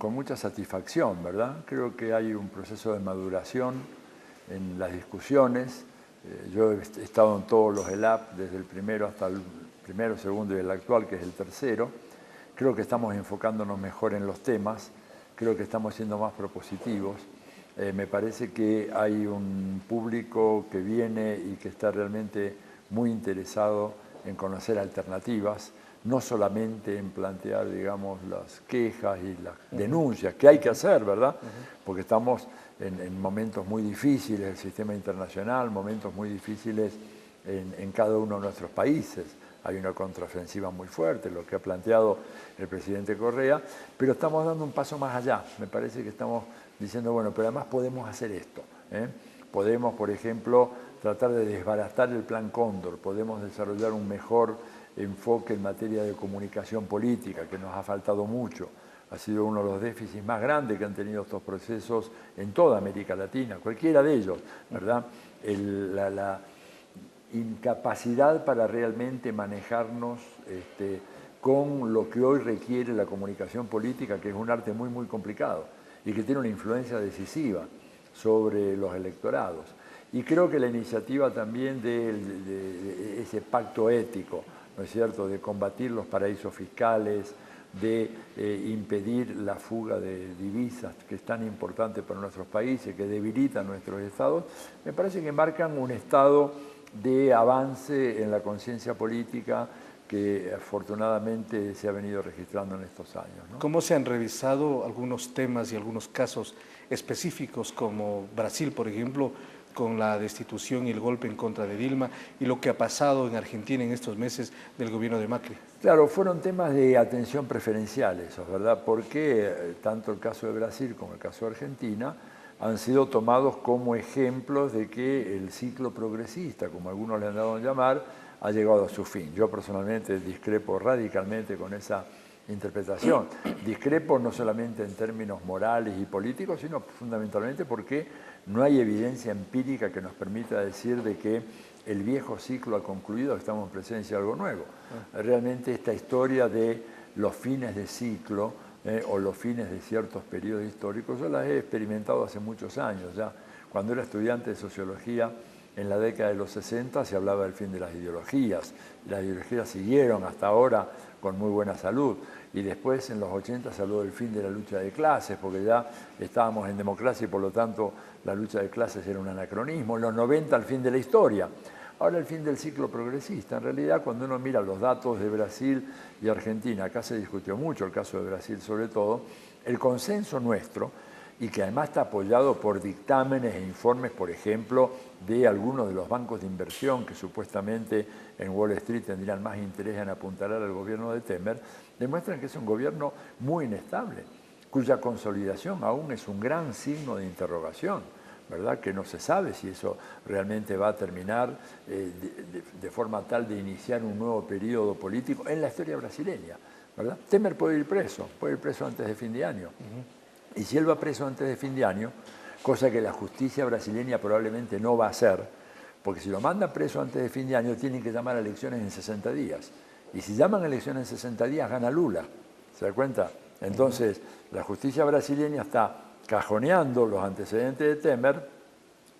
con mucha satisfacción, ¿verdad? Creo que hay un proceso de maduración en las discusiones. Yo he estado en todos los ELAP, desde el primero hasta el primero, segundo y el actual, que es el tercero. Creo que estamos enfocándonos mejor en los temas, creo que estamos siendo más propositivos. Me parece que hay un público que viene y que está realmente muy interesado en conocer alternativas, no solamente en plantear, digamos, las quejas y las denuncias, que hay que hacer, ¿verdad? Porque estamos en momentos muy difíciles del sistema internacional, momentos muy difíciles en cada uno de nuestros países. Hay una contraofensiva muy fuerte, lo que ha planteado el presidente Correa, pero estamos dando un paso más allá. Me parece que estamos diciendo, bueno, pero además podemos hacer esto. Podemos, por ejemplo, tratar de desbaratar el Plan Cóndor, podemos desarrollar un mejor enfoque en materia de comunicación política, que nos ha faltado mucho. Ha sido uno de los déficits más grandes que han tenido estos procesos en toda América Latina, cualquiera de ellos, ¿verdad? La incapacidad para realmente manejarnos con lo que hoy requiere la comunicación política, que es un arte muy, muy complicado y que tiene una influencia decisiva sobre los electorados. Y creo que la iniciativa también de ese pacto ético, ¿no es cierto?, de combatir los paraísos fiscales, de impedir la fuga de divisas, que es tan importante para nuestros países, que debilitan nuestros estados, me parece que marcan un estado de avance en la conciencia política que afortunadamente se ha venido registrando en estos años, ¿no? ¿Cómo se han revisado algunos temas y algunos casos específicos, como Brasil, por ejemplo, con la destitución y el golpe en contra de Dilma, y lo que ha pasado en Argentina en estos meses del gobierno de Macri? Claro, fueron temas de atención preferencial esos, ¿verdad? Porque tanto el caso de Brasil como el caso de Argentina han sido tomados como ejemplos de que el ciclo progresista, como algunos le han dado a llamar, ha llegado a su fin. Yo personalmente discrepo radicalmente con esa interpretación. Discrepo no solamente en términos morales y políticos, sino fundamentalmente porque no hay evidencia empírica que nos permita decir de que el viejo ciclo ha concluido, estamos en presencia de algo nuevo. Realmente esta historia de los fines de ciclo o los fines de ciertos periodos históricos, yo las he experimentado hace muchos años ya. Cuando era estudiante de sociología, en la década de los 60 se hablaba del fin de las ideologías. Las ideologías siguieron hasta ahora con muy buena salud. Y después en los 80 se habló del fin de la lucha de clases, porque ya estábamos en democracia y por lo tanto la lucha de clases era un anacronismo. En los 90 el fin de la historia. Ahora el fin del ciclo progresista. En realidad, cuando uno mira los datos de Brasil y Argentina, acá se discutió mucho el caso de Brasil sobre todo, el consenso nuestro, y que además está apoyado por dictámenes e informes, por ejemplo, de algunos de los bancos de inversión que supuestamente en Wall Street tendrían más interés en apuntalar al gobierno de Temer, demuestran que es un gobierno muy inestable, cuya consolidación aún es un gran signo de interrogación, ¿verdad? Que no se sabe si eso realmente va a terminar de forma tal de iniciar un nuevo periodo político en la historia brasileña, ¿verdad? Temer puede ir preso antes de fin de año. Y si él va preso antes de fin de año, cosa que la justicia brasileña probablemente no va a hacer, porque si lo mandan preso antes de fin de año tienen que llamar a elecciones en 60 días. Y si llaman a elecciones en 60 días, gana Lula. ¿Se da cuenta? Entonces, la justicia brasileña está cajoneando los antecedentes de Temer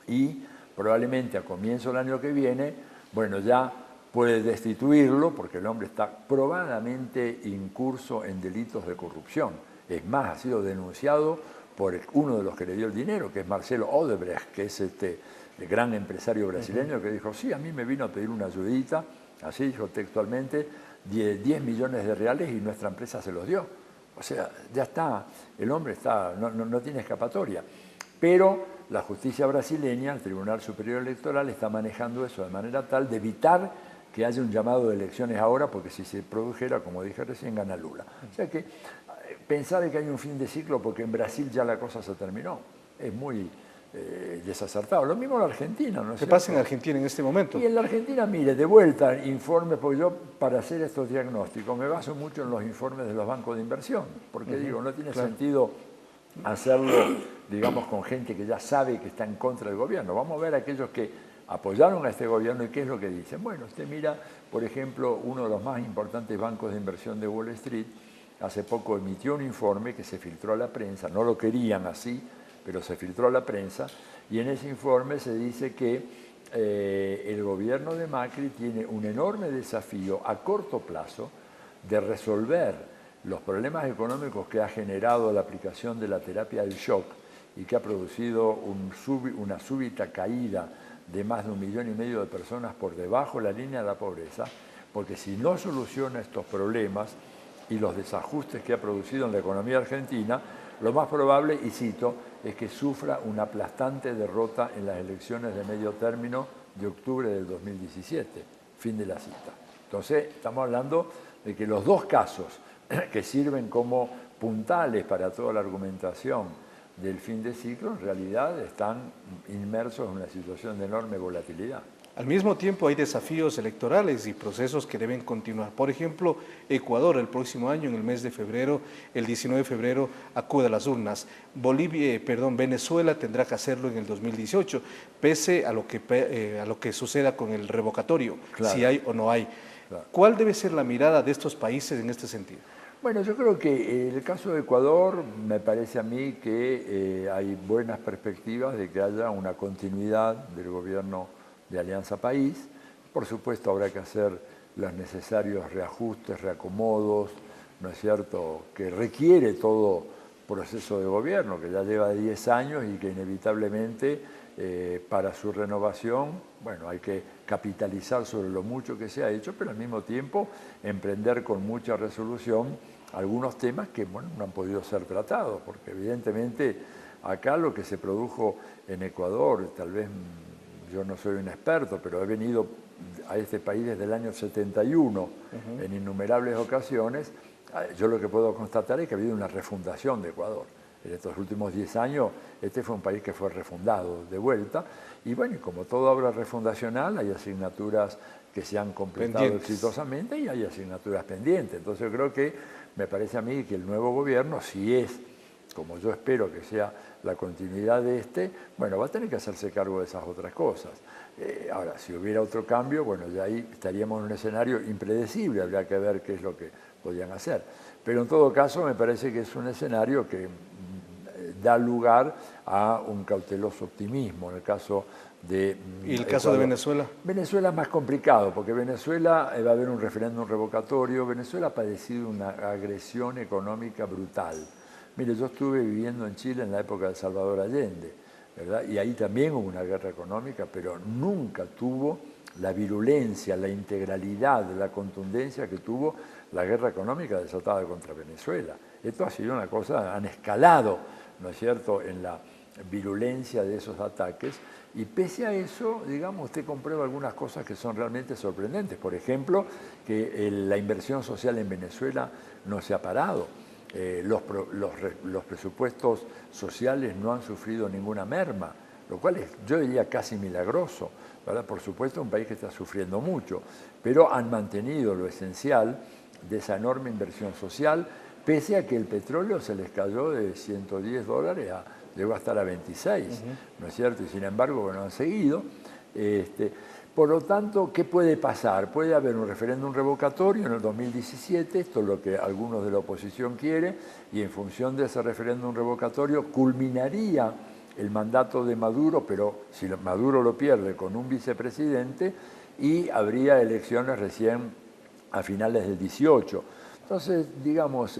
y probablemente a comienzo del año que viene, bueno, ya puede destituirlo porque el hombre está probadamente incurso en delitos de corrupción. Es más, ha sido denunciado por uno de los que le dio el dinero, que es Marcelo Odebrecht, que es el gran empresario brasileño que dijo, sí, a mí me vino a pedir una ayudita, así dijo textualmente, 10 millones de reales y nuestra empresa se los dio. O sea, ya está, el hombre está, no tiene escapatoria. Pero la justicia brasileña, el Tribunal Superior Electoral, está manejando eso de manera tal de evitar que haya un llamado de elecciones ahora, porque si se produjera, como dije recién, gana Lula. O sea que pensar que hay un fin de ciclo porque en Brasil ya la cosa se terminó es muy desacertado. Lo mismo en la Argentina, ¿no es cierto? ¿Qué pasa en Argentina en este momento? Y en la Argentina, mire, de vuelta, informes, porque yo para hacer estos diagnósticos me baso mucho en los informes de los bancos de inversión, porque digo, no tiene sentido hacerlo, digamos, con gente que ya sabe que está en contra del gobierno. Vamos a ver a aquellos que apoyaron a este gobierno y qué es lo que dicen. Bueno, usted mira, por ejemplo, uno de los más importantes bancos de inversión de Wall Street hace poco emitió un informe que se filtró a la prensa, no lo querían así, pero se filtró a la prensa, y en ese informe se dice que el gobierno de Macri tiene un enorme desafío a corto plazo de resolver los problemas económicos que ha generado la aplicación de la terapia del shock y que ha producido una súbita caída de más de 1,5 millones de personas por debajo de la línea de la pobreza, porque si no soluciona estos problemas y los desajustes que ha producido en la economía argentina, lo más probable, y cito, es que sufra una aplastante derrota en las elecciones de medio término de octubre del 2017. Fin de la cita. Entonces, estamos hablando de que los dos casos que sirven como puntales para toda la argumentación del fin de ciclo, en realidad están inmersos en una situación de enorme volatilidad. Al mismo tiempo hay desafíos electorales y procesos que deben continuar. Por ejemplo, Ecuador el próximo año, en el mes de febrero, el 19 de febrero, acude a las urnas. Venezuela tendrá que hacerlo en el 2018, pese a lo que suceda con el revocatorio, claro, si hay o no hay. Claro. ¿Cuál debe ser la mirada de estos países en este sentido? Bueno, yo creo que en el caso de Ecuador me parece a mí que hay buenas perspectivas de que haya una continuidad del gobierno de Alianza País. Por supuesto habrá que hacer los necesarios reajustes, reacomodos, ¿no es cierto?, que requiere todo proceso de gobierno, que ya lleva 10 años y que inevitablemente para su renovación, bueno, hay que capitalizar sobre lo mucho que se ha hecho, pero al mismo tiempo emprender con mucha resolución algunos temas que, bueno, no han podido ser tratados, porque evidentemente acá lo que se produjo en Ecuador, tal vez yo no soy un experto, pero he venido a este país desde el año 71 en innumerables ocasiones. Yo lo que puedo constatar es que ha habido una refundación de Ecuador. En estos últimos 10 años, este fue un país que fue refundado de vuelta. Y bueno, como toda obra refundacional, hay asignaturas que se han completado exitosamente y hay asignaturas pendientes. Entonces yo creo que, me parece a mí que el nuevo gobierno, si es, como yo espero que sea la continuidad de este, bueno, va a tener que hacerse cargo de esas otras cosas. Ahora, si hubiera otro cambio, bueno, ya ahí estaríamos en un escenario impredecible, habría que ver qué es lo que podían hacer. Pero en todo caso, me parece que es un escenario que da lugar a un cauteloso optimismo. En el caso de... ¿Y el caso de Venezuela? Venezuela es más complicado, porque Venezuela va a haber un referéndum revocatorio. Venezuela ha padecido una agresión económica brutal. Mire, yo estuve viviendo en Chile en la época de Salvador Allende, ¿verdad? Y ahí también hubo una guerra económica, pero nunca tuvo la virulencia, la integralidad, la contundencia que tuvo la guerra económica desatada contra Venezuela. Esto ha sido una cosa, han escalado, ¿no es cierto?, en la virulencia de esos ataques, y pese a eso, digamos, usted comprueba algunas cosas que son realmente sorprendentes. Por ejemplo, que la inversión social en Venezuela no se ha parado. Los presupuestos sociales no han sufrido ninguna merma, lo cual es, yo diría, casi milagroso, ¿verdad? Por supuesto, un país que está sufriendo mucho, pero han mantenido lo esencial de esa enorme inversión social, pese a que el petróleo se les cayó de $110 llegó a estar a 26, ¿no es cierto? Y sin embargo, bueno, han seguido. Por lo tanto, ¿qué puede pasar? Puede haber un referéndum revocatorio en el 2017, esto es lo que algunos de la oposición quieren, y en función de ese referéndum revocatorio culminaría el mandato de Maduro, pero si Maduro lo pierde con un vicepresidente, y habría elecciones recién a finales del 18. Entonces, digamos,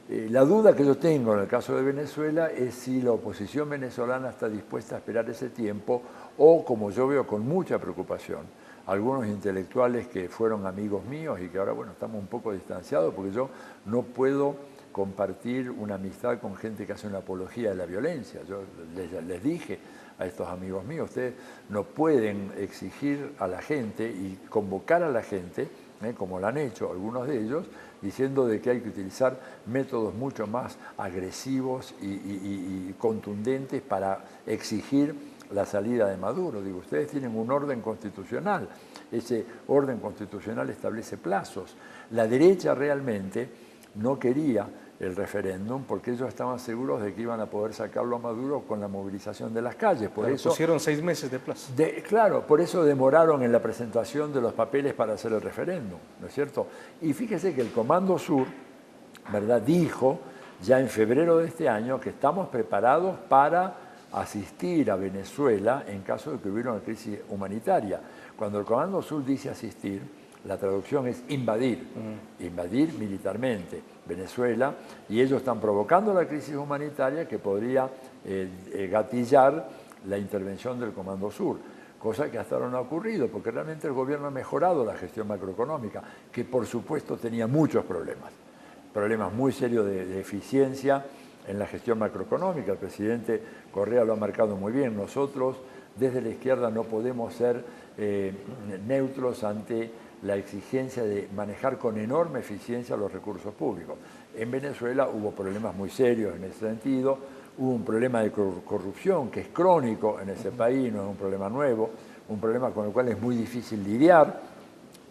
la duda que yo tengo en el caso de Venezuela es si la oposición venezolana está dispuesta a esperar ese tiempo o, como yo veo con mucha preocupación, algunos intelectuales que fueron amigos míos y que ahora, bueno, estamos un poco distanciados porque yo no puedo compartir una amistad con gente que hace una apología de la violencia. Yo les dije a estos amigos míos, ustedes no pueden exigir a la gente y convocar a la gente, como lo han hecho algunos de ellos, diciendo de que hay que utilizar métodos mucho más agresivos y contundentes para exigir la salida de Maduro. Digo, ustedes tienen un orden constitucional, ese orden constitucional establece plazos. La derecha realmente no quería el referéndum porque ellos estaban seguros de que iban a poder sacarlo a Maduro con la movilización de las calles. Por eso pusieron 6 meses de plazo. Claro, por eso demoraron en la presentación de los papeles para hacer el referéndum, ¿no es cierto? Y fíjese que el Comando Sur ¿verdad?, dijo ya en febrero de este año que estamos preparados para asistir a Venezuela en caso de que hubiera una crisis humanitaria. Cuando el Comando Sur dice asistir, la traducción es invadir, invadir militarmente Venezuela, y ellos están provocando la crisis humanitaria que podría gatillar la intervención del Comando Sur, cosa que hasta ahora no ha ocurrido, porque realmente el gobierno ha mejorado la gestión macroeconómica, que por supuesto tenía muchos problemas muy serios de eficiencia en la gestión macroeconómica. El presidente Correa lo ha marcado muy bien. Nosotros desde la izquierda no podemos ser neutros ante la exigencia de manejar con enorme eficiencia los recursos públicos. En Venezuela hubo problemas muy serios en ese sentido, hubo un problema de corrupción que es crónico en ese país, no es un problema nuevo, un problema con el cual es muy difícil lidiar.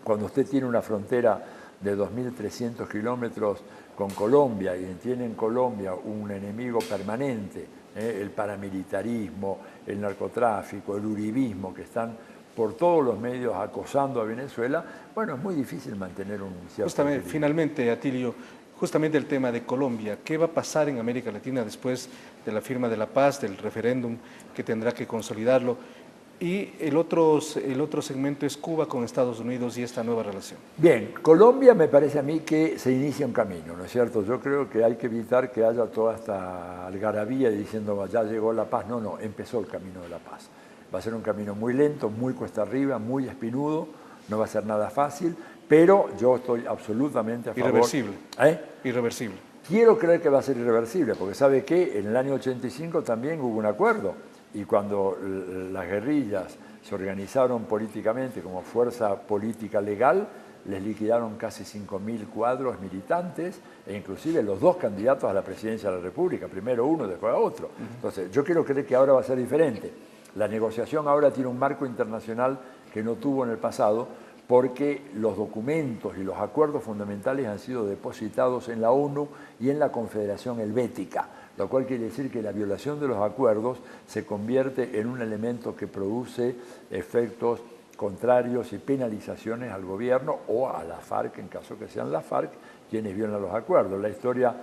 Cuando usted tiene una frontera de 2.300 kilómetros con Colombia y tiene en Colombia un enemigo permanente, el paramilitarismo, el narcotráfico, el uribismo, que están por todos los medios acosando a Venezuela, bueno, es muy difícil mantener un cierto Justamente, equilibrio. finalmente, Atilio, justamente el tema de Colombia, ¿qué va a pasar en América Latina después de la firma de la paz, del referéndum que tendrá que consolidarlo? Y el otro segmento es Cuba con Estados Unidos y esta nueva relación. Bien, Colombia me parece a mí que se inicia un camino, ¿no es cierto? Yo creo que hay que evitar que haya toda esta algarabía diciendo ya llegó la paz. No, no, empezó el camino de la paz. Va a ser un camino muy lento, muy cuesta arriba, muy espinudo, no va a ser nada fácil, pero yo estoy absolutamente a favor. Irreversible. ¿Eh? Irreversible. Quiero creer que va a ser irreversible, porque ¿sabe qué? En el año 85 también hubo un acuerdo, y cuando las guerrillas se organizaron políticamente como fuerza política legal, les liquidaron casi 5.000 cuadros militantes, e inclusive los dos candidatos a la presidencia de la República, primero uno, después otro. Entonces, yo quiero creer que ahora va a ser diferente. La negociación ahora tiene un marco internacional que no tuvo en el pasado, porque los documentos y los acuerdos fundamentales han sido depositados en la ONU y en la Confederación Helvética, lo cual quiere decir que la violación de los acuerdos se convierte en un elemento que produce efectos contrarios y penalizaciones al gobierno o a la FARC, en caso que sean las FARC quienes violan los acuerdos. La historia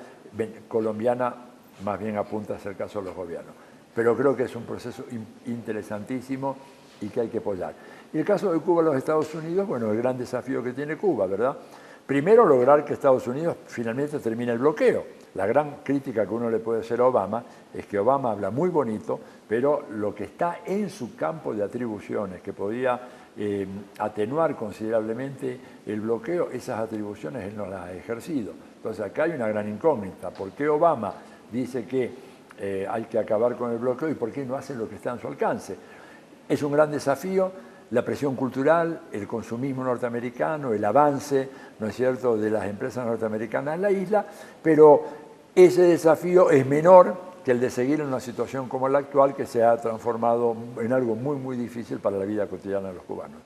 colombiana más bien apunta a ser caso de los gobiernos. Pero creo que es un proceso interesantísimo y que hay que apoyar. Y el caso de Cuba y los Estados Unidos, bueno, el gran desafío que tiene Cuba, ¿verdad? Primero, lograr que Estados Unidos finalmente termine el bloqueo. La gran crítica que uno le puede hacer a Obama es que Obama habla muy bonito, pero lo que está en su campo de atribuciones, que podía atenuar considerablemente el bloqueo, esas atribuciones él no las ha ejercido. Entonces acá hay una gran incógnita. ¿Por qué Obama dice que hay que acabar con el bloqueo y por qué no hace lo que está en su alcance? Es un gran desafío. La presión cultural, el consumismo norteamericano, el avance, ¿no es cierto?, de las empresas norteamericanas en la isla, pero ese desafío es menor que el de seguir en una situación como la actual, que se ha transformado en algo muy, muy difícil para la vida cotidiana de los cubanos.